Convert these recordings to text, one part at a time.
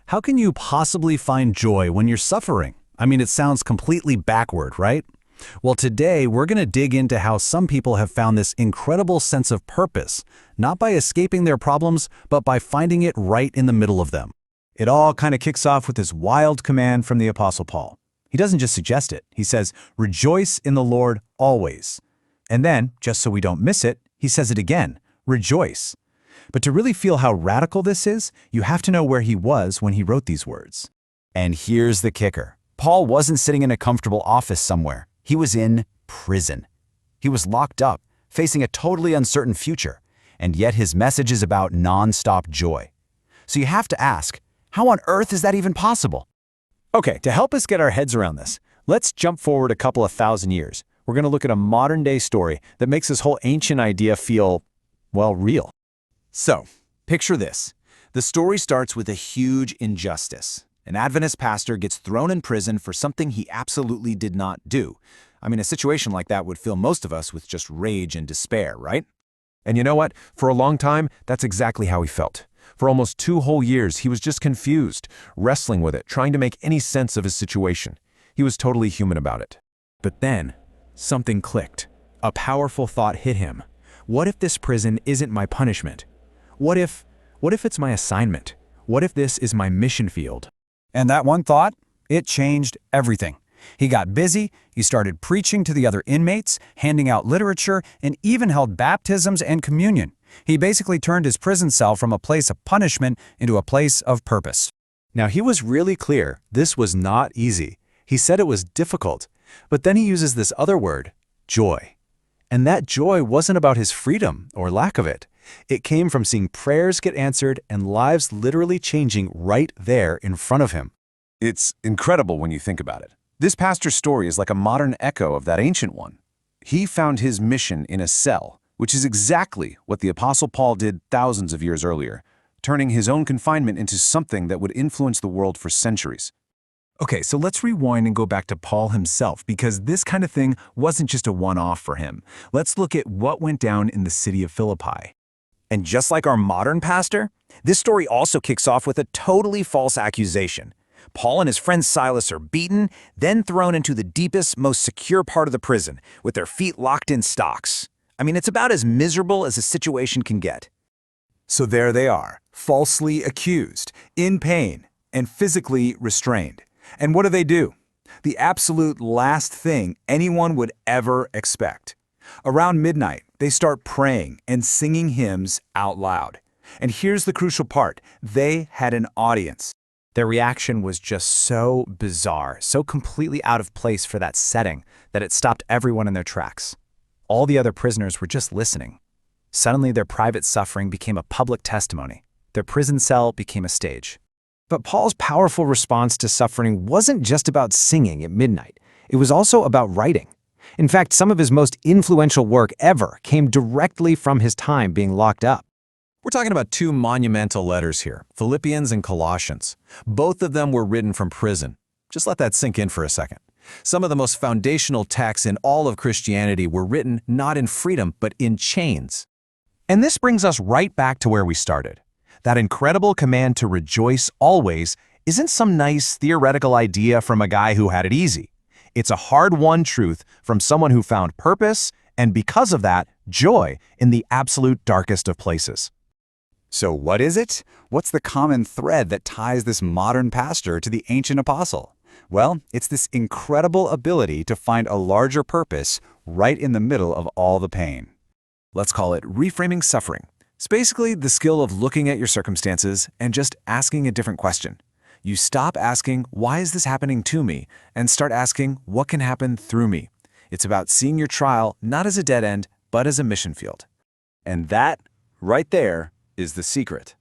How can you possibly find joy when you're suffering? I mean, it sounds completely backward, right? Well, today we're going to dig into how some people have found this incredible sense of purpose, not by escaping their problems, but by finding it right in the middle of them. It all kind of kicks off with this wild command from the Apostle Paul. He doesn't just suggest it. He says, "Rejoice in the Lord always." And then, just so we don't miss it, he says it again, "Rejoice." But to really feel how radical this is, you have to know where he was when he wrote these words. And here's the kicker. Paul wasn't sitting in a comfortable office somewhere. He was in prison. He was locked up, facing a totally uncertain future, and yet his message is about non-stop joy. So you have to ask, how on earth is that even possible? Okay, to help us get our heads around this, let's jump forward a couple of thousand years. We're going to look at a modern-day story that makes this whole ancient idea feel, well, real. So, picture this. The story starts with a huge injustice. An Adventist pastor gets thrown in prison for something he absolutely did not do. I mean, a situation like that would fill most of us with just rage and despair, right? And you know what? For a long time, that's exactly how he felt. For almost 2 whole years, he was just confused, wrestling with it, trying to make any sense of his situation. He was totally human about it. But then, something clicked. A powerful thought hit him. What if this prison isn't my punishment? What if it's my assignment? What if this is my mission field? And that one thought, it changed everything. He got busy, he started preaching to the other inmates, handing out literature, and even held baptisms and communion. He basically turned his prison cell from a place of punishment into a place of purpose. Now, he was really clear this was not easy. He said it was difficult, but then he uses this other word, joy. And that joy wasn't about his freedom or lack of it. It came from seeing prayers get answered and lives literally changing right there in front of him. It's incredible when you think about it. This pastor's story is like a modern echo of that ancient one. He found his mission in a cell, which is exactly what the Apostle Paul did thousands of years earlier, turning his own confinement into something that would influence the world for centuries. Okay, so let's rewind and go back to Paul himself, because this kind of thing wasn't just a one-off for him. Let's look at what went down in the city of Philippi. And just like our modern pastor, this story also kicks off with a totally false accusation. Paul and his friend Silas are beaten, then thrown into the deepest, most secure part of the prison, with their feet locked in stocks. I mean, it's about as miserable as a situation can get. So there they are, falsely accused, in pain, and physically restrained. And what do? The absolute last thing anyone would ever expect. Around midnight, they start praying and singing hymns out loud. And here's the crucial part. They had an audience. Their reaction was just so bizarre, so completely out of place for that setting, that it stopped everyone in their tracks. All the other prisoners were just listening. Suddenly, their private suffering became a public testimony. Their prison cell became a stage. But Paul's powerful response to suffering wasn't just about singing at midnight. It was also about writing. In fact, some of his most influential work ever came directly from his time being locked up. We're talking about 2 monumental letters here, Philippians and Colossians. Both of them were written from prison. Just let that sink in for a second. Some of the most foundational texts in all of Christianity were written not in freedom, but in chains. And this brings us right back to where we started. That incredible command to rejoice always isn't some nice theoretical idea from a guy who had it easy. It's a hard-won truth from someone who found purpose and, because of that, joy in the absolute darkest of places. So what is it? What's the common thread that ties this modern pastor to the ancient apostle? Well, it's this incredible ability to find a larger purpose right in the middle of all the pain. Let's call it reframing suffering. It's basically the skill of looking at your circumstances and just asking a different question. You stop asking, why is this happening to me? And start asking, what can happen through me? It's about seeing your trial not as a dead end, but as a mission field. And that, right there, is the secret.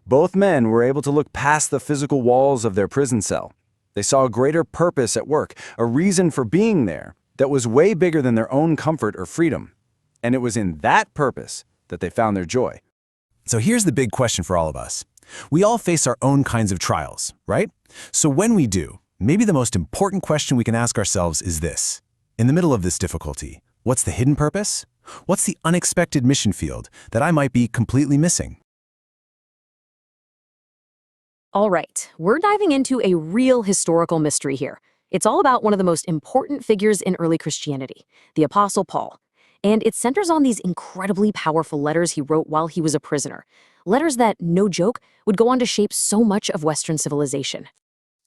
Both men were able to look past the physical walls of their prison cell. They saw a greater purpose at work, a reason for being there that was way bigger than their own comfort or freedom. And it was in that purpose that they found their joy. So here's the big question for all of us. We all face our own kinds of trials, right? So when we do, maybe the most important question we can ask ourselves is this. In the middle of this difficulty, what's the hidden purpose? What's the unexpected mission field that I might be completely missing? All right, we're diving into a real historical mystery here. It's all about one of the most important figures in early Christianity, the Apostle Paul. And it centers on these incredibly powerful letters he wrote while he was a prisoner. Letters that, no joke, would go on to shape so much of Western civilization.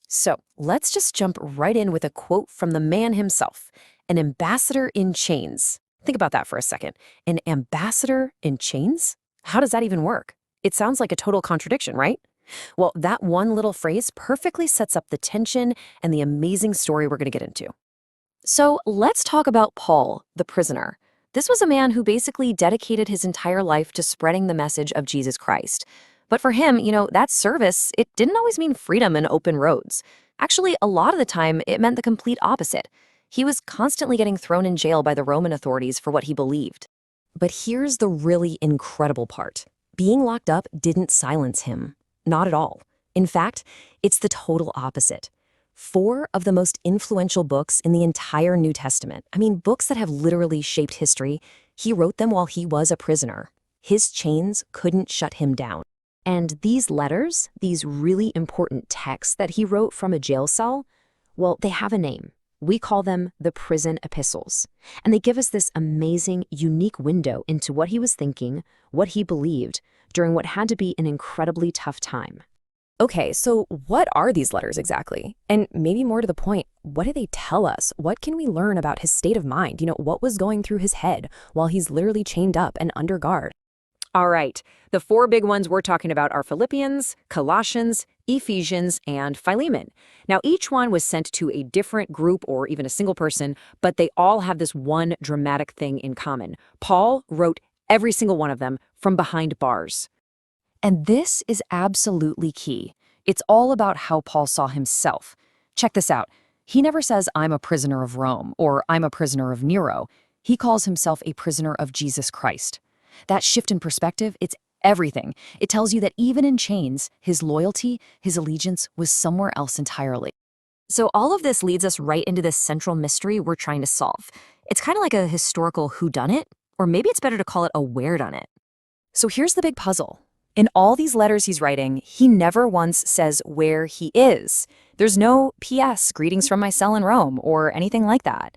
So let's just jump right in with a quote from the man himself, an ambassador in chains. Think about that for a second. An ambassador in chains? How does that even work? It sounds like a total contradiction, right? Well, that one little phrase perfectly sets up the tension and the amazing story we're going to get into. So let's talk about Paul, the prisoner. This was a man who basically dedicated his entire life to spreading the message of Jesus Christ. But for him, that service, it didn't always mean freedom and open roads. Actually, a lot of the time, it meant the complete opposite. He was constantly getting thrown in jail by the Roman authorities for what he believed. But here's the really incredible part. Being locked up didn't silence him. Not at all. In fact, it's the total opposite. 4 of the most influential books in the entire New Testament, books that have literally shaped history, he wrote them while he was a prisoner. His chains couldn't shut him down. And these letters, these really important texts that he wrote from a jail cell, well, they have a name. We call them the prison epistles. And they give us this amazing, unique window into what he was thinking, what he believed, during what had to be an incredibly tough time. Okay, so what are these letters exactly? And maybe more to the point, what do they tell us? What can we learn about his state of mind? What was going through his head while he's literally chained up and under guard? All right, the 4 big ones we're talking about are Philippians, Colossians, Ephesians, and Philemon. Now, each one was sent to a different group or even a single person, but they all have this one dramatic thing in common. Paul wrote every single one of them from behind bars. And this is absolutely key. It's all about how Paul saw himself. Check this out. He never says, I'm a prisoner of Rome, or I'm a prisoner of Nero. He calls himself a prisoner of Jesus Christ. That shift in perspective, it's everything. It tells you that even in chains, his loyalty, his allegiance was somewhere else entirely. So all of this leads us right into this central mystery we're trying to solve. It's kind of like a historical whodunit, or maybe it's better to call it a wheredunit. So here's the big puzzle. In all these letters he's writing, he never once says where he is. There's no P.S. greetings from my cell in Rome or anything like that.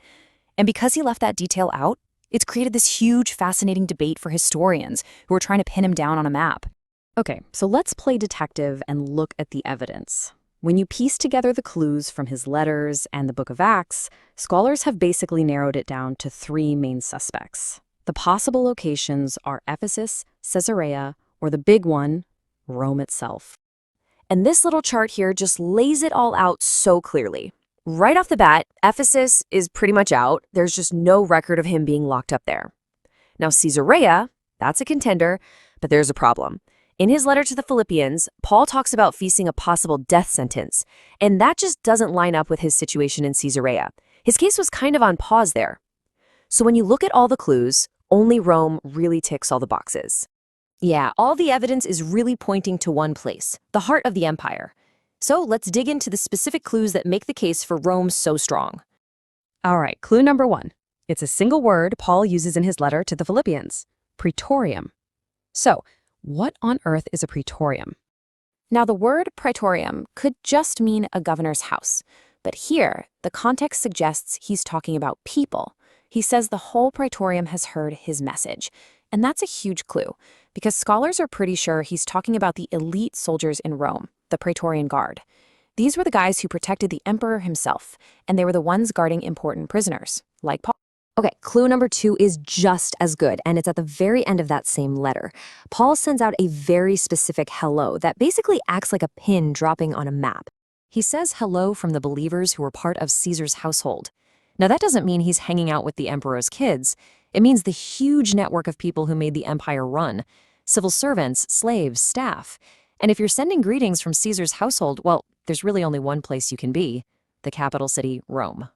And because he left that detail out, it's created this huge, fascinating debate for historians who are trying to pin him down on a map. Okay, so let's play detective and look at the evidence. When you piece together the clues from his letters and the Book of Acts, scholars have basically narrowed it down to 3 main suspects. The possible locations are Ephesus, Caesarea, or the big one, Rome itself. And this little chart here just lays it all out so clearly. Right off the bat, Ephesus is pretty much out. There's just no record of him being locked up there. Now, Caesarea, that's a contender, but there's a problem. In his letter to the Philippians, Paul talks about facing a possible death sentence, and that just doesn't line up with his situation in Caesarea. His case was kind of on pause there. So when you look at all the clues, only Rome really ticks all the boxes. Yeah, all the evidence is really pointing to one place, the heart of the empire. So let's dig into the specific clues that make the case for Rome so strong. All right, clue number 1. It's a single word Paul uses in his letter to the Philippians, praetorium. So, what on earth is a praetorium? Now, the word praetorium could just mean a governor's house, but here, the context suggests he's talking about people. He says the whole praetorium has heard his message, and that's a huge clue, because scholars are pretty sure he's talking about the elite soldiers in Rome, the Praetorian Guard. These were the guys who protected the emperor himself, and they were the ones guarding important prisoners, like Paul. Okay, clue number 2 is just as good, and it's at the very end of that same letter. Paul sends out a very specific hello that basically acts like a pin dropping on a map. He says hello from the believers who were part of Caesar's household. Now, that doesn't mean he's hanging out with the emperor's kids. It means the huge network of people who made the empire run. Civil servants, slaves, staff. And if you're sending greetings from Caesar's household, well, there's really only one place you can be, the capital city, Rome.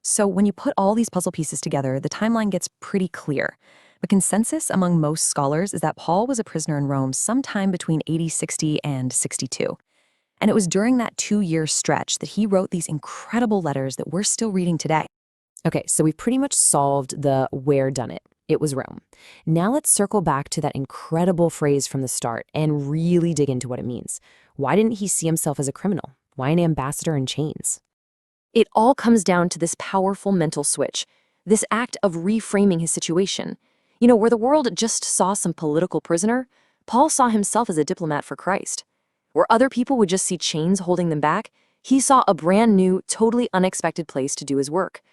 So when you put all these puzzle pieces together, the timeline gets pretty clear. The consensus among most scholars is that Paul was a prisoner in Rome sometime between AD 60 and 62. And it was during that 2-year stretch that he wrote these incredible letters that we're still reading today. Okay, so we've pretty much solved the where done it. It was Rome. Now let's circle back to that incredible phrase from the start and really dig into what it means. Why didn't he see himself as a criminal? Why an ambassador in chains? It all comes down to this powerful mental switch, this act of reframing his situation. Where the world just saw some political prisoner, Paul saw himself as a diplomat for Christ. Where other people would just see chains holding them back, he saw a brand new, totally unexpected place to do his work.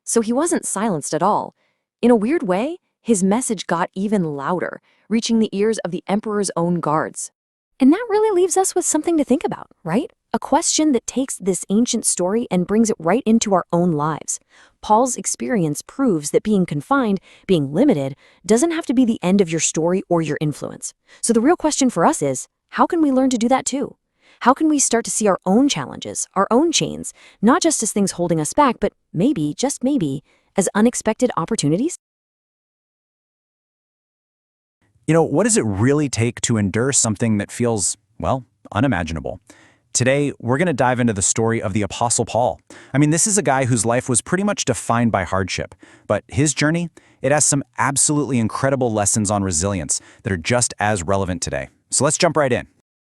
So he wasn't silenced at all. In a weird way, his message got even louder, reaching the ears of the emperor's own guards. And that really leaves us with something to think about, right? A question that takes this ancient story and brings it right into our own lives. Paul's experience proves that being confined, being limited, doesn't have to be the end of your story or your influence. So the real question for us is, how can we learn to do that too? How can we start to see our own challenges, our own chains, not just as things holding us back, but maybe, just maybe, as unexpected opportunities? What does it really take to endure something that feels, well, unimaginable? Today, we're going to dive into the story of the Apostle Paul. This is a guy whose life was pretty much defined by hardship, but his journey, it has some absolutely incredible lessons on resilience that are just as relevant today. So let's jump right in.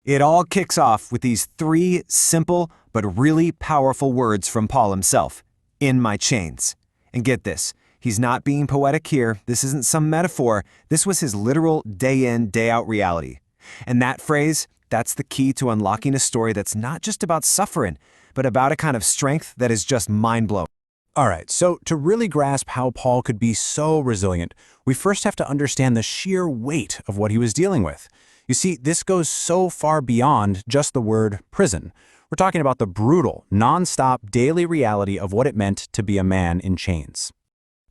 It all kicks off with these 3 simple but really powerful words from Paul himself, "in my chains." And get this, he's not being poetic here. This isn't some metaphor. This was his literal day in, day out reality. And that phrase, that's the key to unlocking a story that's not just about suffering, but about a kind of strength that is just mind-blowing. All right, so to really grasp how Paul could be so resilient, we first have to understand the sheer weight of what he was dealing with. You see, this goes so far beyond just the word prison. We're talking about the brutal, non-stop daily reality of what it meant to be a man in chains.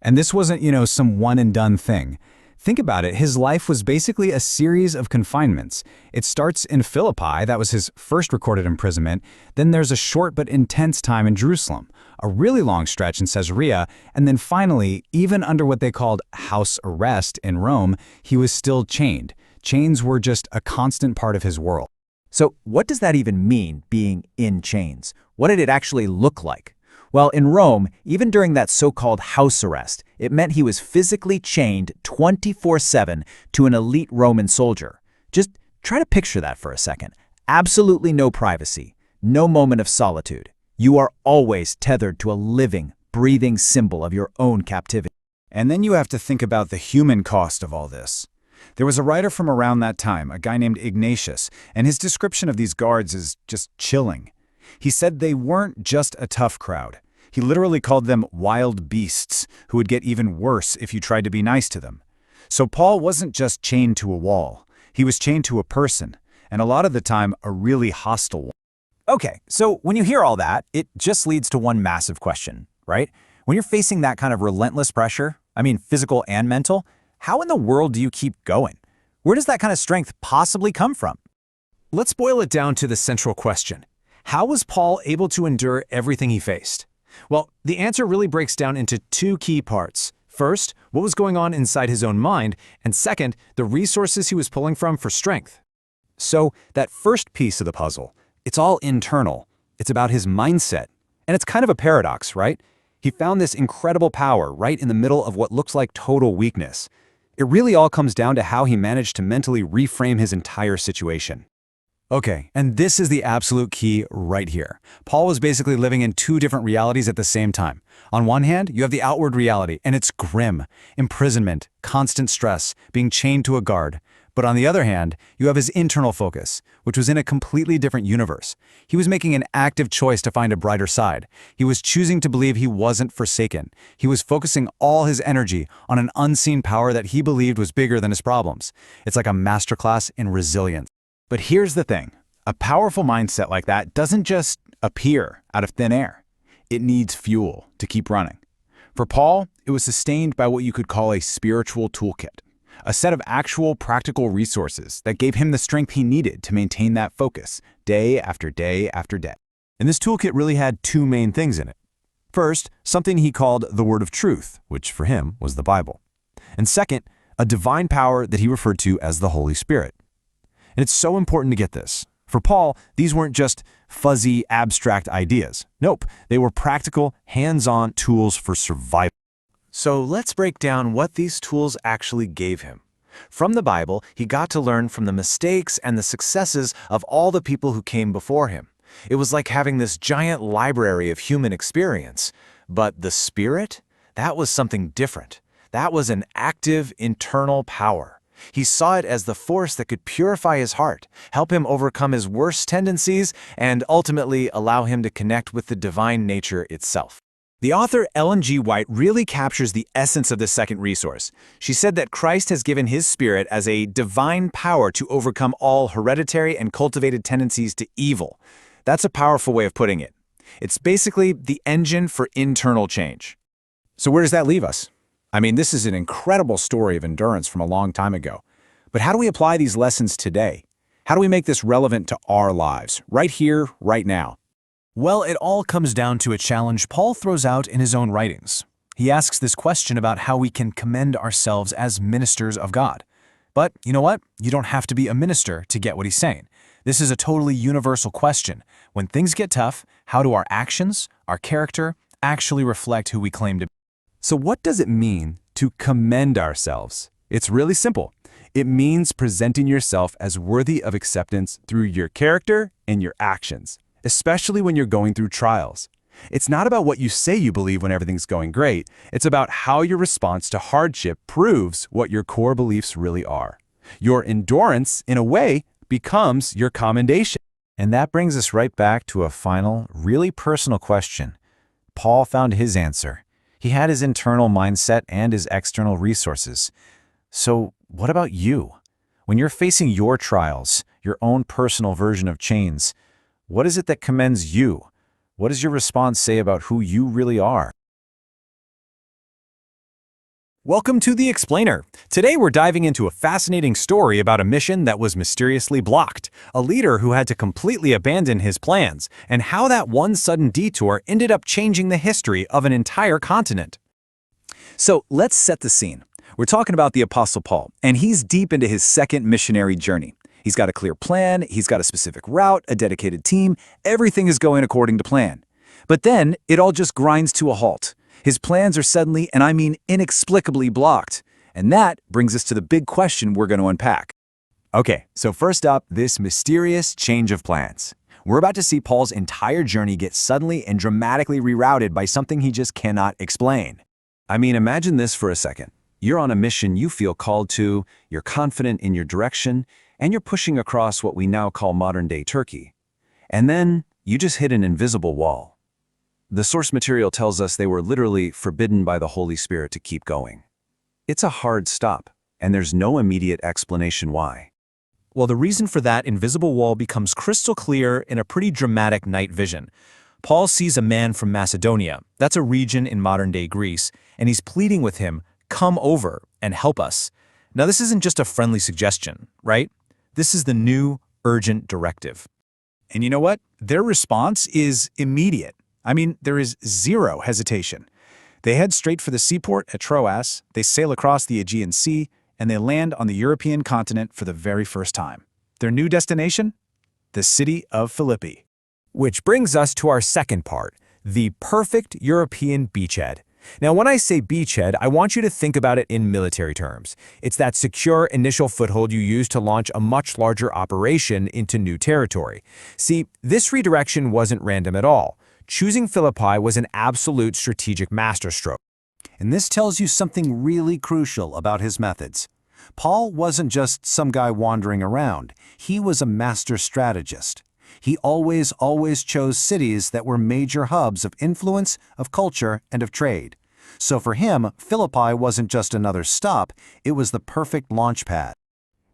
And this wasn't, some one-and-done thing. Think about it, his life was basically a series of confinements. It starts in Philippi, that was his first recorded imprisonment. Then there's a short but intense time in Jerusalem, a really long stretch in Caesarea, and then finally, even under what they called house arrest in Rome, he was still chained. Chains were just a constant part of his world. So what does that even mean, being in chains? What did it actually look like? Well, in Rome, even during that so-called house arrest, it meant he was physically chained 24/7 to an elite Roman soldier. Just try to picture that for a second. Absolutely no privacy, no moment of solitude. You are always tethered to a living, breathing symbol of your own captivity. And then you have to think about the human cost of all this. There was a writer from around that time, a guy named Ignatius, and his description of these guards is just chilling. He said they weren't just a tough crowd. He literally called them wild beasts who would get even worse if you tried to be nice to them. So Paul wasn't just chained to a wall. He was chained to a person, and a lot of the time, a really hostile one. Okay, so when you hear all that, it just leads to one massive question, right? When you're facing that kind of relentless pressure, physical and mental, how in the world do you keep going? Where does that kind of strength possibly come from? Let's boil it down to the central question. How was Paul able to endure everything he faced? Well, the answer really breaks down into 2 key parts. First, what was going on inside his own mind, and second, the resources he was pulling from for strength. So that first piece of the puzzle, it's all internal. It's about his mindset. And it's kind of a paradox, right? He found this incredible power right in the middle of what looks like total weakness. It really all comes down to how he managed to mentally reframe his entire situation. Okay, and this is the absolute key right here. Paul was basically living in 2 different realities at the same time. On one hand, you have the outward reality, and it's grim. Imprisonment, constant stress, being chained to a guard. But on the other hand, you have his internal focus, which was in a completely different universe. He was making an active choice to find a brighter side. He was choosing to believe he wasn't forsaken. He was focusing all his energy on an unseen power that he believed was bigger than his problems. It's like a masterclass in resilience. But here's the thing. A powerful mindset like that doesn't just appear out of thin air. It needs fuel to keep running. For Paul, it was sustained by what you could call a spiritual toolkit. A set of actual practical resources that gave him the strength he needed to maintain that focus day after day after day. And this toolkit really had 2 main things in it. First, something he called the Word of Truth, which for him was the Bible. And second, a divine power that he referred to as the Holy Spirit. And it's so important to get this. For Paul, these weren't just fuzzy, abstract ideas. Nope, they were practical, hands-on tools for survival. So let's break down what these tools actually gave him. From the Bible, he got to learn from the mistakes and the successes of all the people who came before him. It was like having this giant library of human experience. But the Spirit? That was something different. That was an active, internal power. He saw it as the force that could purify his heart, help him overcome his worst tendencies, and ultimately allow him to connect with the divine nature itself. The author Ellen G. White really captures the essence of the second resource. She said that Christ has given his Spirit as a divine power to overcome all hereditary and cultivated tendencies to evil. That's a powerful way of putting it. It's basically the engine for internal change. So where does that leave us? I mean, this is an incredible story of endurance from a long time ago. But how do we apply these lessons today? How do we make this relevant to our lives, right here, right now? Well, it all comes down to a challenge Paul throws out in his own writings. He asks this question about how we can commend ourselves as ministers of God. But you know what? You don't have to be a minister to get what he's saying. This is a totally universal question. When things get tough, how do our actions, our character, actually reflect who we claim to be? So what does it mean to commend ourselves? It's really simple. It means presenting yourself as worthy of acceptance through your character and your actions, especially when you're going through trials. It's not about what you say you believe when everything's going great. It's about how your response to hardship proves what your core beliefs really are. Your endurance, in a way, becomes your commendation. And that brings us right back to a final, really personal question. Paul found his answer. He had his internal mindset and his external resources. So what about you? When you're facing your trials, your own personal version of chains, what is it that commends you? What does your response say about who you really are? Welcome to The Explainer. Today we're diving into a fascinating story about a mission that was mysteriously blocked, a leader who had to completely abandon his plans, and how that one sudden detour ended up changing the history of an entire continent. So let's set the scene. We're talking about the Apostle Paul, and he's deep into his second missionary journey. He's got a clear plan, he's got a specific route, a dedicated team, everything is going according to plan. But then it all just grinds to a halt. His plans are suddenly, and I mean inexplicably, blocked. And that brings us to the big question we're going to unpack. Okay, so first up, this mysterious change of plans. We're about to see Paul's entire journey get suddenly and dramatically rerouted by something he just cannot explain. I mean, imagine this for a second. You're on a mission you feel called to, you're confident in your direction, and you're pushing across what we now call modern-day Turkey. And then you just hit an invisible wall. The source material tells us they were literally forbidden by the Holy Spirit to keep going. It's a hard stop, and there's no immediate explanation why. Well, the reason for that invisible wall becomes crystal clear in a pretty dramatic night vision. Paul sees a man from Macedonia, that's a region in modern-day Greece, and he's pleading with him, "Come over and help us." Now, this isn't just a friendly suggestion, right? This is the new, urgent directive. And you know what? Their response is immediate. I mean, there is zero hesitation. They head straight for the seaport at Troas, they sail across the Aegean Sea, and they land on the European continent for the very first time. Their new destination? The city of Philippi. Which brings us to our second part, the perfect European beachhead. Now, when I say beachhead, I want you to think about it in military terms. It's that secure initial foothold you use to launch a much larger operation into new territory. See, this redirection wasn't random at all. Choosing Philippi was an absolute strategic masterstroke. And this tells you something really crucial about his methods. Paul wasn't just some guy wandering around. He was a master strategist. He always chose cities that were major hubs of influence, of culture, and of trade. So for him, Philippi wasn't just another stop, it was the perfect launch pad.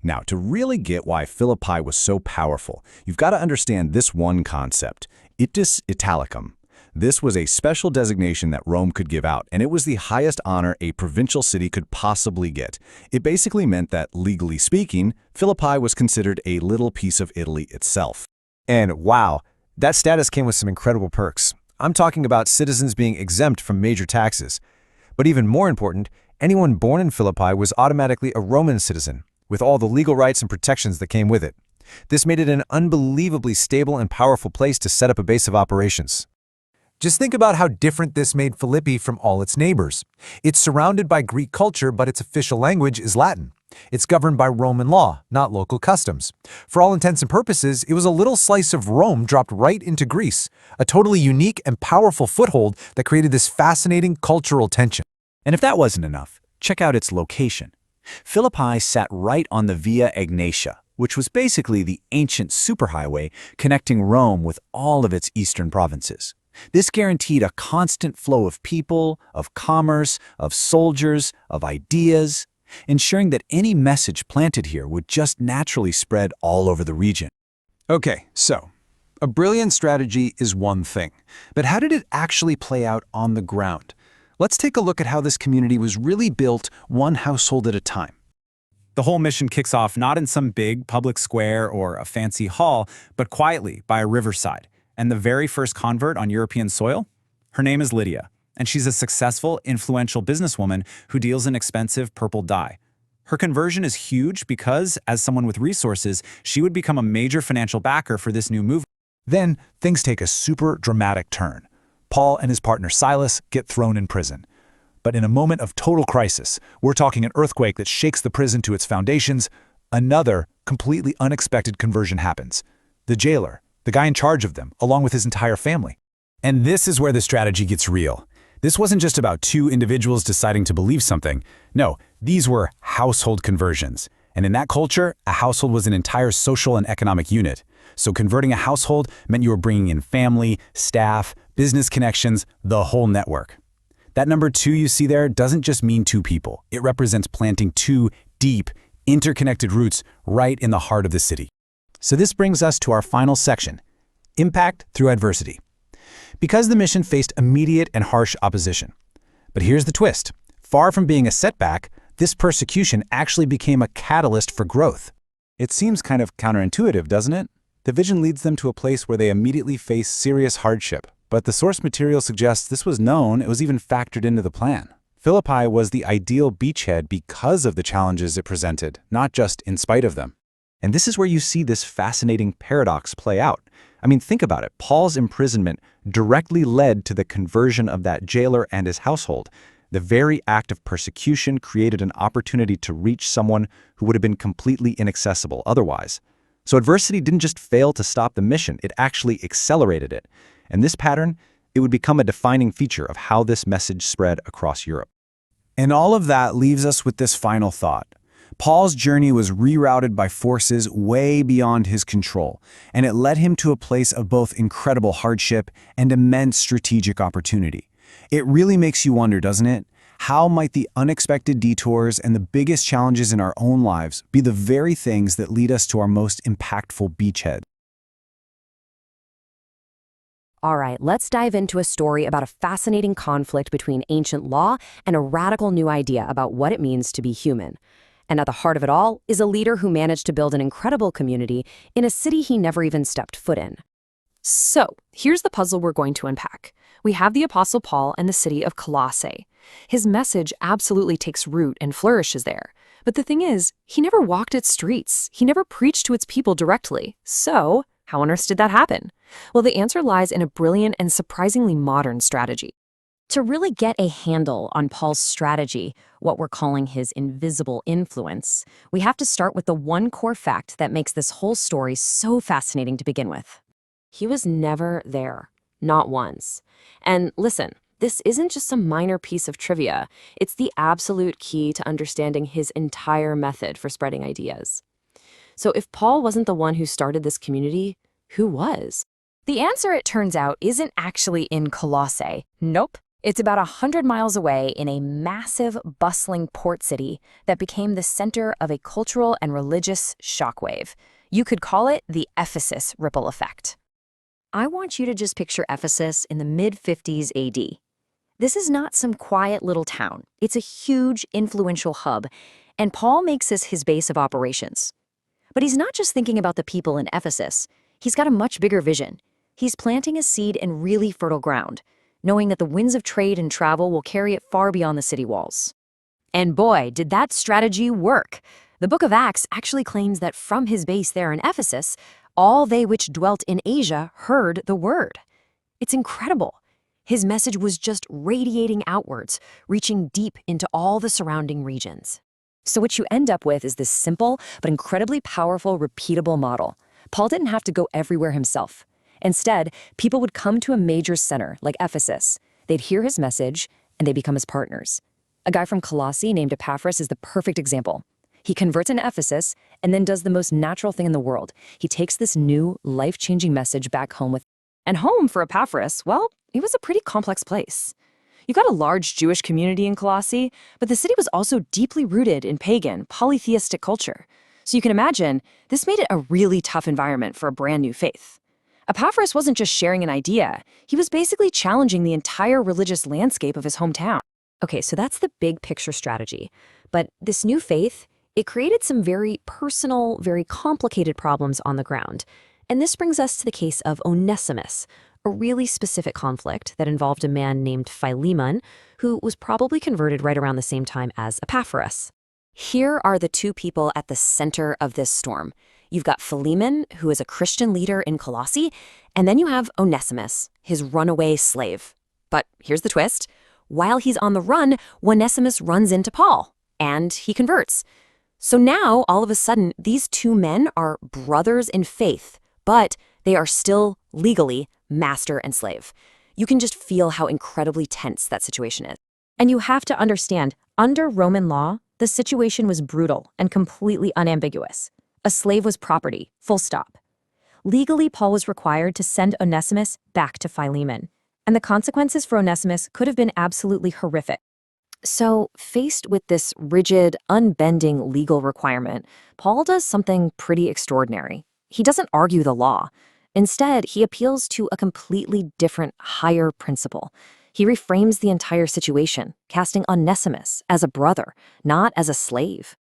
Now, to really get why Philippi was so powerful, you've got to understand this one concept, itus Italicum. This was a special designation that Rome could give out, and it was the highest honor a provincial city could possibly get. It basically meant that, legally speaking, Philippi was considered a little piece of Italy itself. And wow, that status came with some incredible perks. I'm talking about citizens being exempt from major taxes. But even more important, anyone born in Philippi was automatically a Roman citizen, with all the legal rights and protections that came with it. This made it an unbelievably stable and powerful place to set up a base of operations. Just think about how different this made Philippi from all its neighbors. It's surrounded by Greek culture, but its official language is Latin. It's governed by Roman law, not local customs. For all intents and purposes, it was a little slice of Rome dropped right into Greece, a totally unique and powerful foothold that created this fascinating cultural tension. And if that wasn't enough, check out its location. Philippi sat right on the Via Egnatia, which was basically the ancient superhighway connecting Rome with all of its eastern provinces. This guaranteed a constant flow of people, of commerce, of soldiers, of ideas, ensuring that any message planted here would just naturally spread all over the region. Okay, so a brilliant strategy is one thing, but how did it actually play out on the ground? Let's take a look at how this community was really built one household at a time. The whole mission kicks off not in some big public square or a fancy hall, but quietly by a riverside. And the very first convert on European soil? Her name is Lydia, and she's a successful, influential businesswoman who deals in expensive purple dye. Her conversion is huge because, as someone with resources, she would become a major financial backer for this new movement. Then things take a super dramatic turn. Paul and his partner Silas get thrown in prison. But in a moment of total crisis, we're talking an earthquake that shakes the prison to its foundations, another completely unexpected conversion happens. The jailer, the guy in charge of them, along with his entire family. And this is where the strategy gets real. This wasn't just about two individuals deciding to believe something. No, these were household conversions. And in that culture, a household was an entire social and economic unit. So converting a household meant you were bringing in family, staff, business connections, the whole network. That number 2 you see there doesn't just mean two people. It represents planting two deep, interconnected roots right in the heart of the city. So this brings us to our final section, impact through adversity. Because the mission faced immediate and harsh opposition. But here's the twist. Far from being a setback, this persecution actually became a catalyst for growth. It seems kind of counterintuitive, doesn't it? The vision leads them to a place where they immediately face serious hardship. But the source material suggests this was known, it was even factored into the plan. Philippi was the ideal beachhead because of the challenges it presented, not just in spite of them. And this is where you see this fascinating paradox play out. I mean, think about it. Paul's imprisonment directly led to the conversion of that jailer and his household. The very act of persecution created an opportunity to reach someone who would have been completely inaccessible otherwise. So adversity didn't just fail to stop the mission, it actually accelerated it. And this pattern, it would become a defining feature of how this message spread across Europe. And all of that leaves us with this final thought. Paul's journey was rerouted by forces way beyond his control, and it led him to a place of both incredible hardship and immense strategic opportunity. It really makes you wonder, doesn't it? How might the unexpected detours and the biggest challenges in our own lives be the very things that lead us to our most impactful beachhead? All right, let's dive into a story about a fascinating conflict between ancient law and a radical new idea about what it means to be human. And at the heart of it all is a leader who managed to build an incredible community in a city he never even stepped foot in. So, here's the puzzle we're going to unpack. We have the Apostle Paul and the city of Colossae. His message absolutely takes root and flourishes there. But the thing is, he never walked its streets. He never preached to its people directly. So, how on earth did that happen? Well, the answer lies in a brilliant and surprisingly modern strategy. To really get a handle on Paul's strategy, what we're calling his invisible influence, we have to start with the one core fact that makes this whole story so fascinating to begin with. He was never there, not once. And listen, this isn't just some minor piece of trivia. It's the absolute key to understanding his entire method for spreading ideas. So if Paul wasn't the one who started this community, who was? The answer, it turns out, isn't actually in Colossae. Nope. It's about 100 miles away in a massive, bustling port city that became the center of a cultural and religious shockwave. You could call it the Ephesus ripple effect. I want you to just picture Ephesus in the mid-50s AD. This is not some quiet little town. It's a huge, influential hub, and Paul makes this his base of operations. But he's not just thinking about the people in Ephesus. He's got a much bigger vision. He's planting a seed in really fertile ground, knowing that the winds of trade and travel will carry it far beyond the city walls. And boy, did that strategy work! The book of Acts actually claims that from his base there in Ephesus, all they which dwelt in Asia heard the word. It's incredible. His message was just radiating outwards, reaching deep into all the surrounding regions. So what you end up with is this simple but incredibly powerful, repeatable model. Paul didn't have to go everywhere himself. Instead, people would come to a major center like Ephesus. They'd hear his message, and they become his partners. A guy from Colossae named Epaphras is the perfect example. He converts in Ephesus and then does the most natural thing in the world. He takes this new, life-changing message back home with. And home for Epaphras, well, it was a pretty complex place. You got a large Jewish community in Colossae, but the city was also deeply rooted in pagan, polytheistic culture. So you can imagine, this made it a really tough environment for a brand new faith. Epaphras wasn't just sharing an idea, he was basically challenging the entire religious landscape of his hometown. Okay, so that's the big picture strategy. But this new faith, it created some very personal, very complicated problems on the ground. And this brings us to the case of Onesimus, a really specific conflict that involved a man named Philemon, who was probably converted right around the same time as Epaphras. Here are the two people at the center of this storm. You've got Philemon, who is a Christian leader in Colossae, and then you have Onesimus, his runaway slave. But here's the twist. While he's on the run, Onesimus runs into Paul, and he converts. So now, all of a sudden, these two men are brothers in faith, but they are still legally master and slave. You can just feel how incredibly tense that situation is. And you have to understand, under Roman law, the situation was brutal and completely unambiguous. A slave was property, full stop. Legally, Paul was required to send Onesimus back to Philemon, and the consequences for Onesimus could have been absolutely horrific. So, faced with this rigid, unbending legal requirement, Paul does something pretty extraordinary. He doesn't argue the law. Instead, he appeals to a completely different, higher principle. He reframes the entire situation, casting Onesimus as a brother, not as a slave.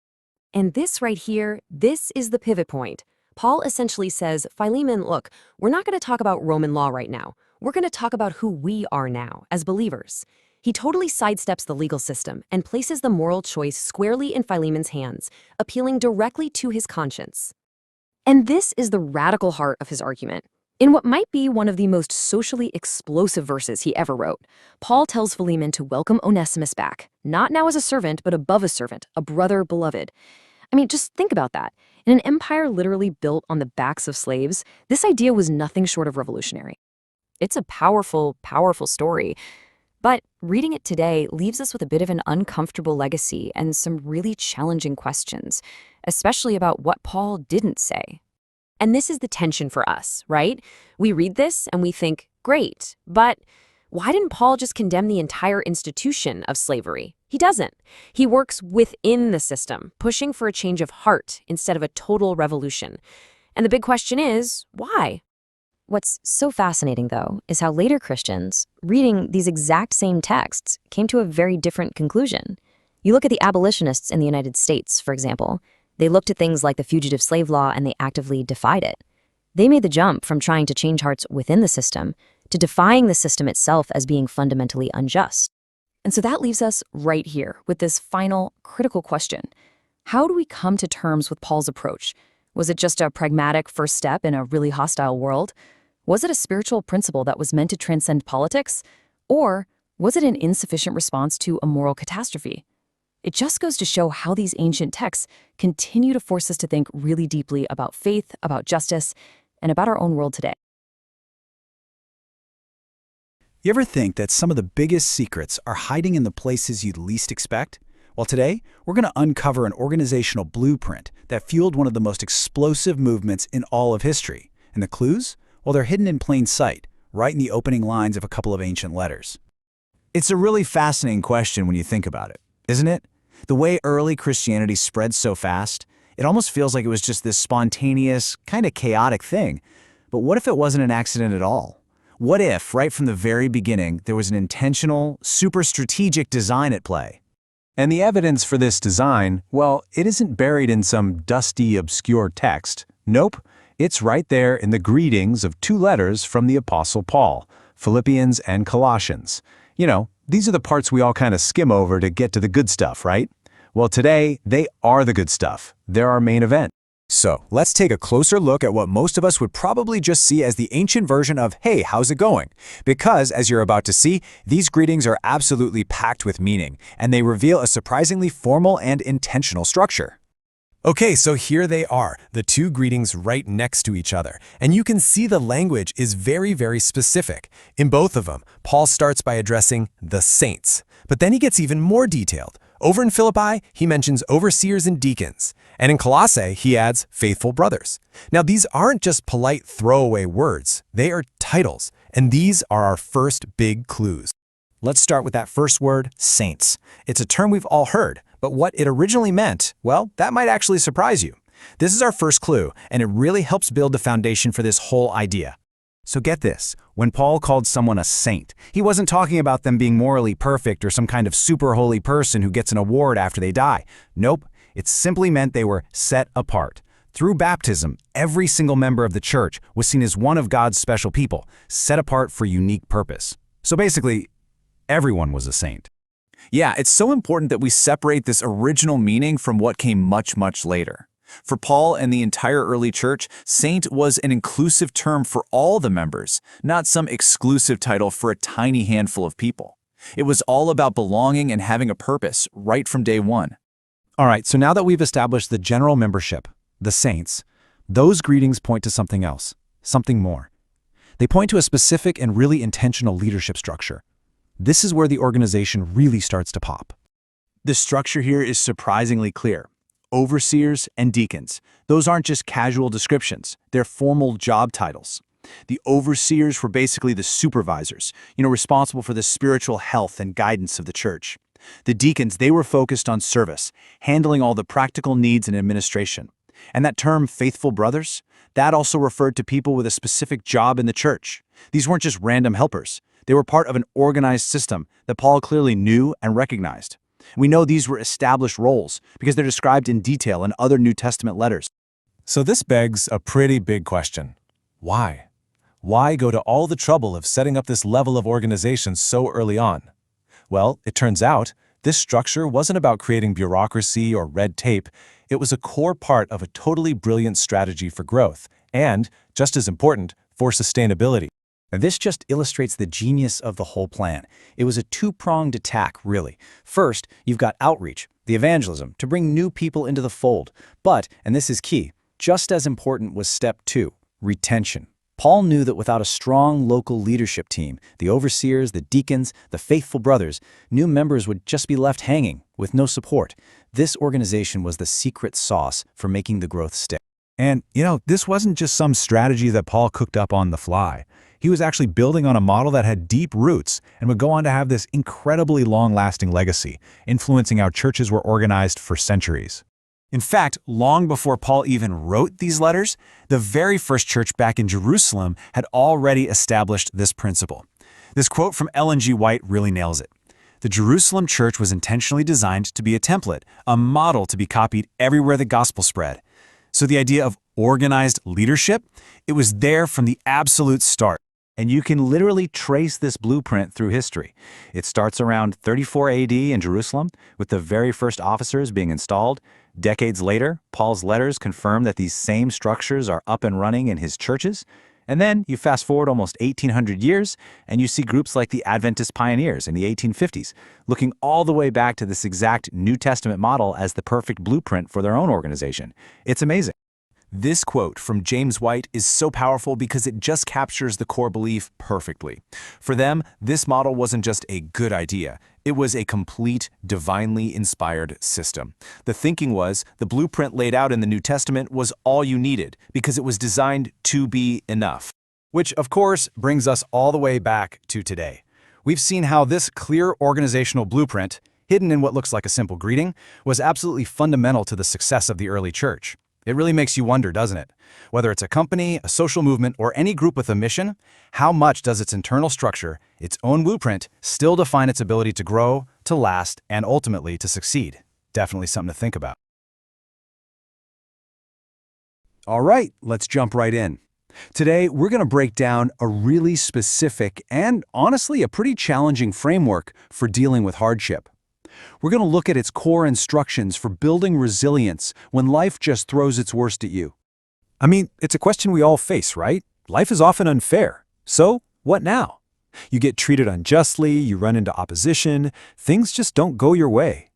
And this right here, this is the pivot point. Paul essentially says, Philemon, look, we're not going to talk about Roman law right now. We're going to talk about who we are now as believers. He totally sidesteps the legal system and places the moral choice squarely in Philemon's hands, appealing directly to his conscience. And this is the radical heart of his argument. In what might be one of the most socially explosive verses he ever wrote, Paul tells Philemon to welcome Onesimus back, not now as a servant, but above a servant, a brother beloved. I mean, just think about that. In an empire literally built on the backs of slaves, this idea was nothing short of revolutionary. It's a powerful, powerful story. But reading it today leaves us with a bit of an uncomfortable legacy and some really challenging questions, especially about what Paul didn't say. And this is the tension for us, right? We read this and we think, great, but why didn't Paul just condemn the entire institution of slavery? He doesn't. He works within the system, pushing for a change of heart instead of a total revolution. And the big question is, why? What's so fascinating, though, is how later Christians, reading these exact same texts, came to a very different conclusion. You look at the abolitionists in the United States, for example. They looked at things like the fugitive slave law and they actively defied it. They made the jump from trying to change hearts within the system to defying the system itself as being fundamentally unjust. And so that leaves us right here with this final critical question. How do we come to terms with Paul's approach? Was it just a pragmatic first step in a really hostile world? Was it a spiritual principle that was meant to transcend politics? Or was it an insufficient response to a moral catastrophe? It just goes to show how these ancient texts continue to force us to think really deeply about faith, about justice, and about our own world today. You ever think that some of the biggest secrets are hiding in the places you'd least expect? Well, today, we're going to uncover an organizational blueprint that fueled one of the most explosive movements in all of history. And the clues? Well, they're hidden in plain sight, right in the opening lines of a couple of ancient letters. It's a really fascinating question when you think about it, isn't it? The way early Christianity spread so fast, it almost feels like it was just this spontaneous, kind of chaotic thing. But what if it wasn't an accident at all? What if, right from the very beginning, there was an intentional, super strategic design at play? And the evidence for this design, well, it isn't buried in some dusty, obscure text. Nope, it's right there in the greetings of two letters from the Apostle Paul, Philippians and Colossians. You know, these are the parts we all kind of skim over to get to the good stuff, right? Well, today, they are the good stuff. They're our main event. So, let's take a closer look at what most of us would probably just see as the ancient version of, "Hey, how's it going?" Because, as you're about to see, these greetings are absolutely packed with meaning, and they reveal a surprisingly formal and intentional structure. Okay, so here they are, the two greetings right next to each other. And you can see the language is very, very specific. In both of them, Paul starts by addressing the saints. But then he gets even more detailed. Over in Philippi, he mentions overseers and deacons. And in Colossae, he adds faithful brothers. Now, these aren't just polite throwaway words. They are titles. And these are our first big clues. Let's start with that first word, saints. It's a term we've all heard, but what it originally meant, well, that might actually surprise you. This is our first clue, and it really helps build the foundation for this whole idea. So get this, when Paul called someone a saint, he wasn't talking about them being morally perfect or some kind of super holy person who gets an award after they die. Nope, it simply meant they were set apart. Through baptism, every single member of the church was seen as one of God's special people, set apart for unique purpose. So basically, everyone was a saint. Yeah, it's so important that we separate this original meaning from what came much, much later. For Paul and the entire early church, saint was an inclusive term for all the members, not some exclusive title for a tiny handful of people. It was all about belonging and having a purpose right from day one. All right, so now that we've established the general membership, the saints, those greetings point to something else, something more. They point to a specific and really intentional leadership structure. This is where the organization really starts to pop. The structure here is surprisingly clear. Overseers and deacons. Those aren't just casual descriptions. They're formal job titles. The overseers were basically the supervisors, responsible for the spiritual health and guidance of the church. The deacons, they were focused on service, handling all the practical needs and administration. And that term, faithful brothers, that also referred to people with a specific job in the church. These weren't just random helpers. They were part of an organized system that Paul clearly knew and recognized. We know these were established roles because they're described in detail in other New Testament letters. So this begs a pretty big question. Why? Why go to all the trouble of setting up this level of organization so early on? Well, it turns out this structure wasn't about creating bureaucracy or red tape. It was a core part of a totally brilliant strategy for growth and, just as important, for sustainability. And this just illustrates the genius of the whole plan. It was a two-pronged attack, really. First, you've got outreach, the evangelism, to bring new people into the fold. But, and this is key, just as important was step 2, retention. Paul knew that without a strong local leadership team, the overseers, the deacons, the faithful brothers, new members would just be left hanging with no support. This organization was the secret sauce for making the growth stick. And, this wasn't just some strategy that Paul cooked up on the fly. He was actually building on a model that had deep roots and would go on to have this incredibly long-lasting legacy, influencing how churches were organized for centuries. In fact, long before Paul even wrote these letters, the very first church back in Jerusalem had already established this principle. This quote from Ellen G. White really nails it. The Jerusalem church was intentionally designed to be a template, a model to be copied everywhere the gospel spread. So the idea of organized leadership, it was there from the absolute start. And you can literally trace this blueprint through history. It starts around 34 AD in Jerusalem, with the very first officers being installed. Decades later, Paul's letters confirm that these same structures are up and running in his churches. And then you fast forward almost 1,800 years, and you see groups like the Adventist pioneers in the 1850s, looking all the way back to this exact New Testament model as the perfect blueprint for their own organization. It's amazing. This quote from James White is so powerful because it just captures the core belief perfectly. For them, this model wasn't just a good idea. It was a complete, divinely inspired system. The thinking was the blueprint laid out in the New Testament was all you needed because it was designed to be enough. Which, of course, brings us all the way back to today. We've seen how this clear organizational blueprint, hidden in what looks like a simple greeting, was absolutely fundamental to the success of the early church. It really makes you wonder, doesn't it? Whether it's a company, a social movement, or any group with a mission, how much does its internal structure, its own blueprint, still define its ability to grow, to last, and ultimately to succeed? Definitely something to think about. All right, let's jump right in. Today, we're going to break down a really specific and honestly a pretty challenging framework for dealing with hardship. We're going to look at its core instructions for building resilience when life just throws its worst at you. I mean, it's a question we all face, right? Life is often unfair. So, what now? You get treated unjustly, you run into opposition, things just don't go your way.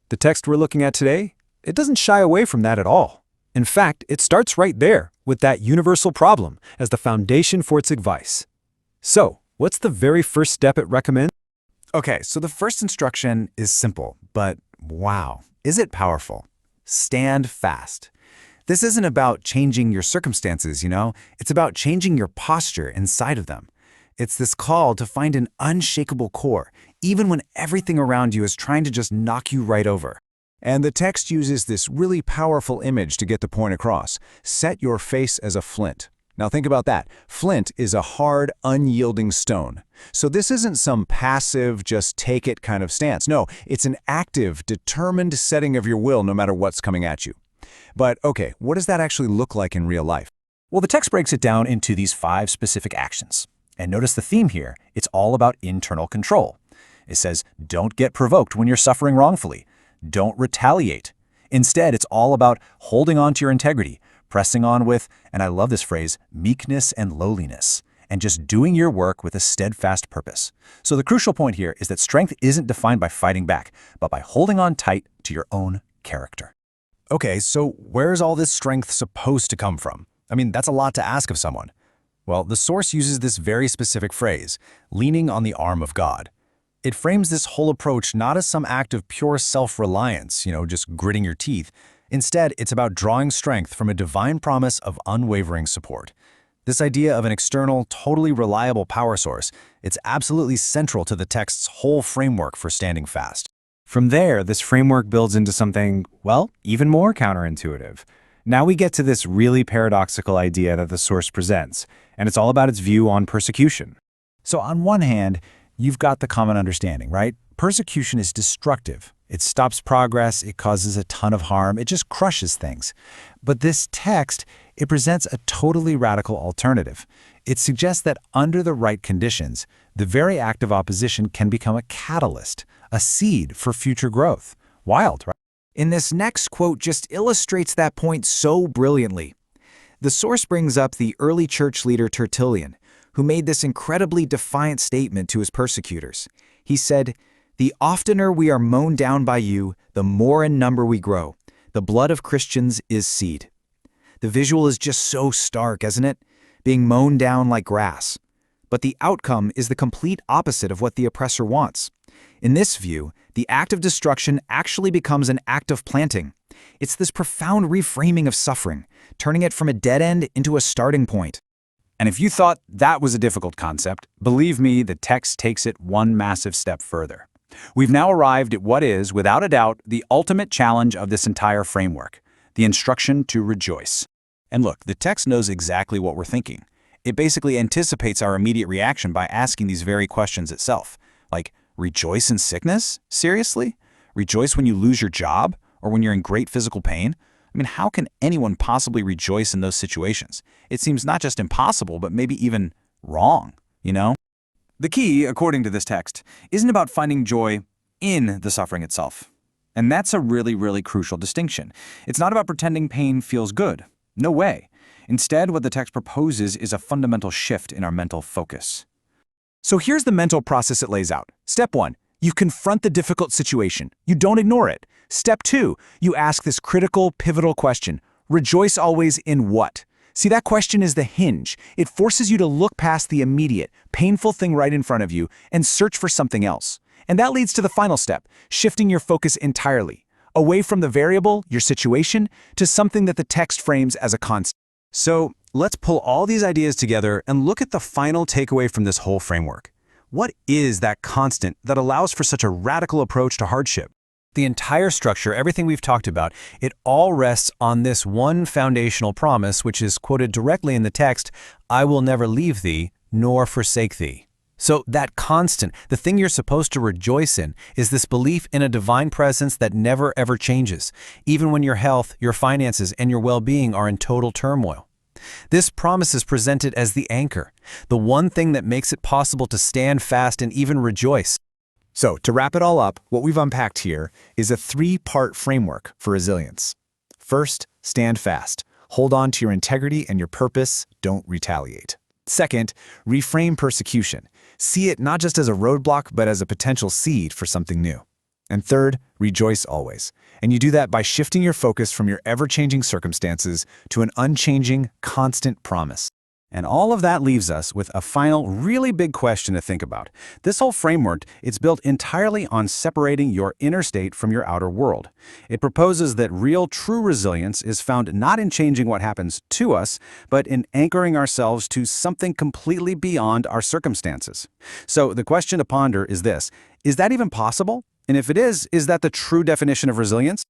The text we're looking at today, it doesn't shy away from that at all. In fact, it starts right there with that universal problem as the foundation for its advice. So, what's the very first step it recommends? Okay, so the first instruction is simple, but wow, is it powerful? Stand fast. This isn't about changing your circumstances, it's about changing your posture inside of them. It's this call to find an unshakable core, even when everything around you is trying to just knock you right over. And the text uses this really powerful image to get the point across. Set your face as a flint. Now think about that. Flint is a hard, unyielding stone. So this isn't some passive, just take it kind of stance. No, it's an active, determined setting of your will no matter what's coming at you. But okay, what does that actually look like in real life? Well, the text breaks it down into these 5 specific actions. And notice the theme here. It's all about internal control. It says, don't get provoked when you're suffering wrongfully. Don't retaliate. Instead, it's all about holding on to your integrity, pressing on with, and I love this phrase, meekness and lowliness, and just doing your work with a steadfast purpose. So the crucial point here is that strength isn't defined by fighting back, but by holding on tight to your own character. Okay, so where's all this strength supposed to come from? I mean, that's a lot to ask of someone. Well, the source uses this very specific phrase, leaning on the arm of God. It frames this whole approach not as some act of pure self-reliance, just gritting your teeth. Instead, it's about drawing strength from a divine promise of unwavering support. This idea of an external, totally reliable power source, it's absolutely central to the text's whole framework for standing fast. From there, this framework builds into something, well, even more counterintuitive. Now we get to this really paradoxical idea that the source presents, and it's all about its view on persecution. So on one hand, you've got the common understanding, right? Persecution is destructive. It stops progress, it causes a ton of harm, it just crushes things. But this text, it presents a totally radical alternative. It suggests that under the right conditions, the very act of opposition can become a catalyst, a seed for future growth. Wild, right? In this next quote just illustrates that point so brilliantly. The source brings up the early church leader Tertullian, who made this incredibly defiant statement to his persecutors. He said, "The oftener we are mown down by you, the more in number we grow. The blood of Christians is seed." The visual is just so stark, isn't it? Being mown down like grass. But the outcome is the complete opposite of what the oppressor wants. In this view, the act of destruction actually becomes an act of planting. It's this profound reframing of suffering, turning it from a dead end into a starting point. And if you thought that was a difficult concept, believe me, the text takes it one massive step further. We've now arrived at what is, without a doubt, the ultimate challenge of this entire framework, the instruction to rejoice. And look, the text knows exactly what we're thinking. It basically anticipates our immediate reaction by asking these very questions itself. Like, rejoice in sickness? Seriously? Rejoice when you lose your job? Or when you're in great physical pain? I mean, how can anyone possibly rejoice in those situations? It seems not just impossible, but maybe even wrong, The key, according to this text, isn't about finding joy in the suffering itself. And that's a really, really crucial distinction. It's not about pretending pain feels good. No way. Instead, what the text proposes is a fundamental shift in our mental focus. So here's the mental process it lays out. Step 1, you confront the difficult situation. You don't ignore it. Step 2, you ask this critical, pivotal question. Rejoice always in what? See, that question is the hinge. It forces you to look past the immediate, painful thing right in front of you and search for something else. And that leads to the final step, shifting your focus entirely, away from the variable, your situation, to something that the text frames as a constant. So let's pull all these ideas together and look at the final takeaway from this whole framework. What is that constant that allows for such a radical approach to hardship? The entire structure, everything we've talked about, it all rests on this one foundational promise, which is quoted directly in the text, "I will never leave thee, nor forsake thee." So that constant, the thing you're supposed to rejoice in, is this belief in a divine presence that never ever changes, even when your health, your finances, and your well-being are in total turmoil. This promise is presented as the anchor, the one thing that makes it possible to stand fast and even rejoice. So, to wrap it all up, what we've unpacked here is a three-part framework for resilience. First, stand fast. Hold on to your integrity and your purpose. Don't retaliate. Second, reframe persecution. See it not just as a roadblock, but as a potential seed for something new. And third, rejoice always. And you do that by shifting your focus from your ever-changing circumstances to an unchanging, constant promise. And all of that leaves us with a final, really big question to think about. This whole framework, it's built entirely on separating your inner state from your outer world. It proposes that real, true resilience is found not in changing what happens to us, but in anchoring ourselves to something completely beyond our circumstances. So the question to ponder is this: is that even possible? And if it is that the true definition of resilience?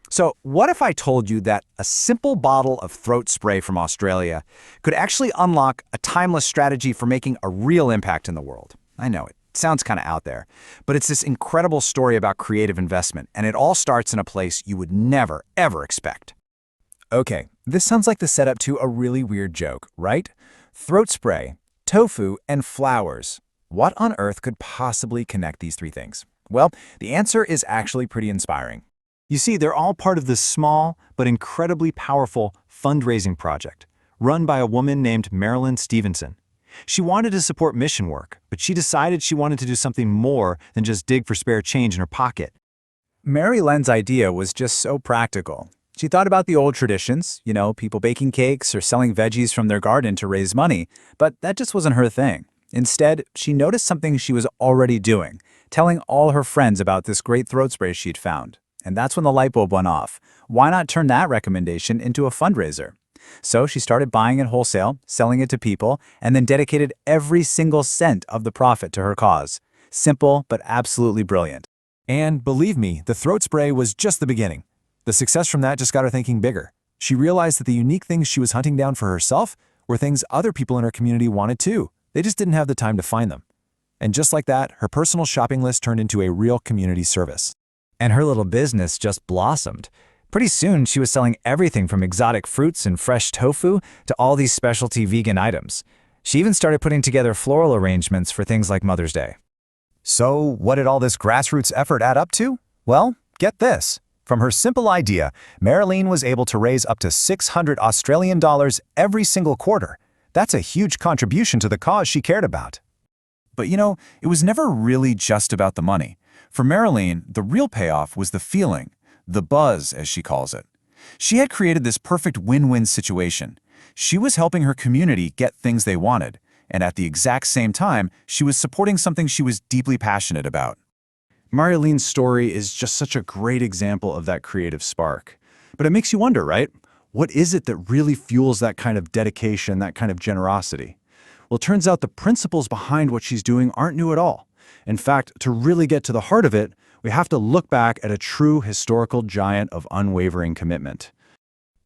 So, what if I told you that a simple bottle of throat spray from Australia could actually unlock a timeless strategy for making a real impact in the world? I know it sounds kind of out there, but it's this incredible story about creative investment, and it all starts in a place you would never, ever expect. Okay, this sounds like the setup to a really weird joke, right? Throat spray, tofu, and flowers. What on earth could possibly connect these three things? Well, the answer is actually pretty inspiring. You see, they're all part of this small but incredibly powerful fundraising project run by a woman named Marilyn Stevenson. She wanted to support mission work, but she decided she wanted to do something more than just dig for spare change in her pocket. Mary Len's idea was just so practical. She thought about the old traditions, people baking cakes or selling veggies from their garden to raise money, but that just wasn't her thing. Instead, she noticed something she was already doing, telling all her friends about this great throat spray she'd found. And that's when the light bulb went off. Why not turn that recommendation into a fundraiser? So she started buying it wholesale, selling it to people, and then dedicated every single cent of the profit to her cause. Simple, but absolutely brilliant. And believe me, the throat spray was just the beginning. The success from that just got her thinking bigger. She realized that the unique things she was hunting down for herself were things other people in her community wanted too. They just didn't have the time to find them. And just like that, her personal shopping list turned into a real community service. And her little business just blossomed. Pretty soon, she was selling everything from exotic fruits and fresh tofu to all these specialty vegan items. She even started putting together floral arrangements for things like Mother's Day. So, what did all this grassroots effort add up to? Well, get this. From her simple idea, Marilyn was able to raise up to $600 Australian every single quarter. That's a huge contribution to the cause she cared about. But it was never really just about the money. For Marilyn, the real payoff was the feeling, the buzz, as she calls it. She had created this perfect win-win situation. She was helping her community get things they wanted, and at the exact same time, she was supporting something she was deeply passionate about. Marilyn's story is just such a great example of that creative spark. But it makes you wonder, right? What is it that really fuels that kind of dedication, that kind of generosity? Well, it turns out the principles behind what she's doing aren't new at all. In fact, to really get to the heart of it, we have to look back at a true historical giant of unwavering commitment.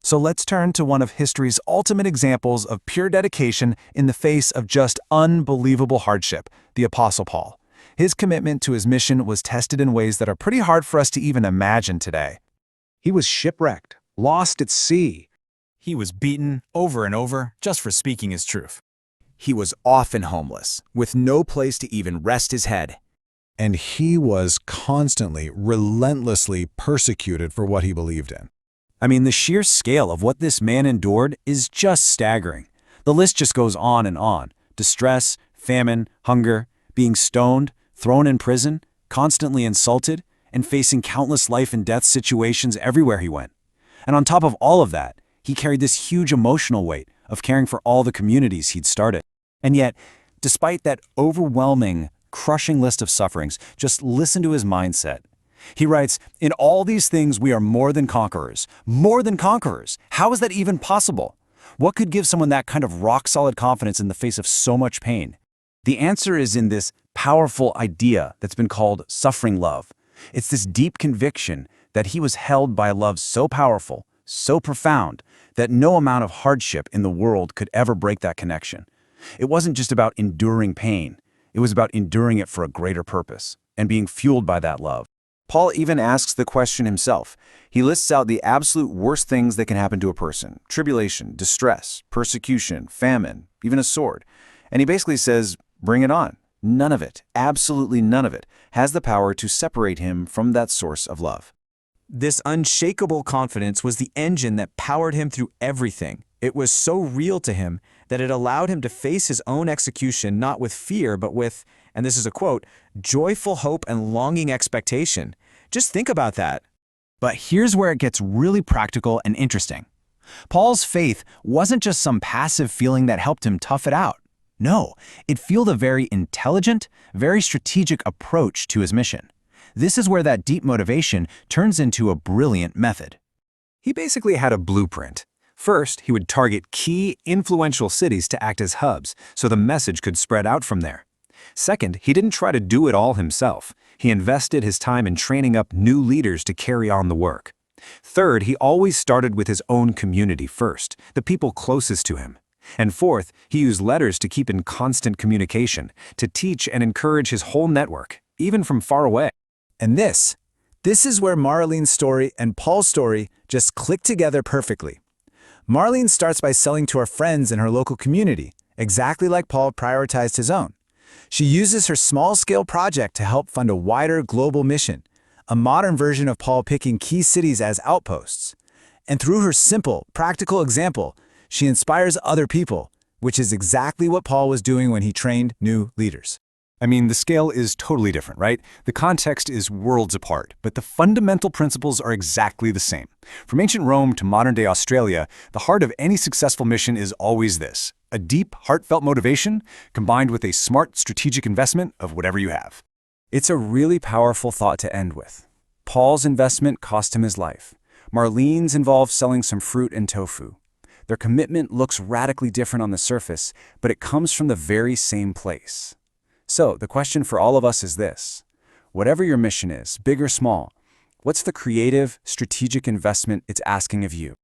So let's turn to one of history's ultimate examples of pure dedication in the face of just unbelievable hardship, the Apostle Paul. His commitment to his mission was tested in ways that are pretty hard for us to even imagine today. He was shipwrecked, lost at sea. He was beaten over and over just for speaking his truth. He was often homeless, with no place to even rest his head. And he was constantly, relentlessly persecuted for what he believed in. I mean, the sheer scale of what this man endured is just staggering. The list just goes on and on. Distress, famine, hunger, being stoned, thrown in prison, constantly insulted, and facing countless life and death situations everywhere he went. And on top of all of that, he carried this huge emotional weight of caring for all the communities he'd started. And yet, despite that overwhelming, crushing list of sufferings, just listen to his mindset. He writes, "In all these things we are more than conquerors. More than conquerors. How is that even possible? What could give someone that kind of rock-solid confidence in the face of so much pain?" The answer is in this powerful idea that's been called suffering love. It's this deep conviction that he was held by a love so powerful, so profound, that no amount of hardship in the world could ever break that connection. It wasn't just about enduring pain. It was about enduring it for a greater purpose and being fueled by that love. Paul even asks the question himself. He lists out the absolute worst things that can happen to a person: tribulation, distress, persecution, famine, even a sword. And he basically says, bring it on. None of it, absolutely none of it, has the power to separate him from that source of love. This unshakable confidence was the engine that powered him through everything. It was so real to him that it allowed him to face his own execution not with fear, but with, and this is a quote, joyful hope and longing expectation. Just think about that. But here's where it gets really practical and interesting. Paul's faith wasn't just some passive feeling that helped him tough it out. No, it fueled a very intelligent, very strategic approach to his mission. This is where that deep motivation turns into a brilliant method. He basically had a blueprint. First, he would target key, influential cities to act as hubs, so the message could spread out from there. Second, he didn't try to do it all himself. He invested his time in training up new leaders to carry on the work. Third, he always started with his own community first, the people closest to him. And fourth, he used letters to keep in constant communication, to teach and encourage his whole network, even from far away. And this is where Marlene's story and Paul's story just click together perfectly. Marlene starts by selling to her friends in her local community, exactly like Paul prioritized his own. She uses her small-scale project to help fund a wider global mission, a modern version of Paul picking key cities as outposts. And through her simple, practical example, she inspires other people, which is exactly what Paul was doing when he trained new leaders. I mean, the scale is totally different, right? The context is worlds apart, but the fundamental principles are exactly the same. From ancient Rome to modern-day Australia, the heart of any successful mission is always this: a deep, heartfelt motivation combined with a smart, strategic investment of whatever you have. It's a really powerful thought to end with. Paul's investment cost him his life. Marlene's involved selling some fruit and tofu. Their commitment looks radically different on the surface, but it comes from the very same place. So, the question for all of us is this: whatever your mission is, big or small, what's the creative, strategic investment it's asking of you?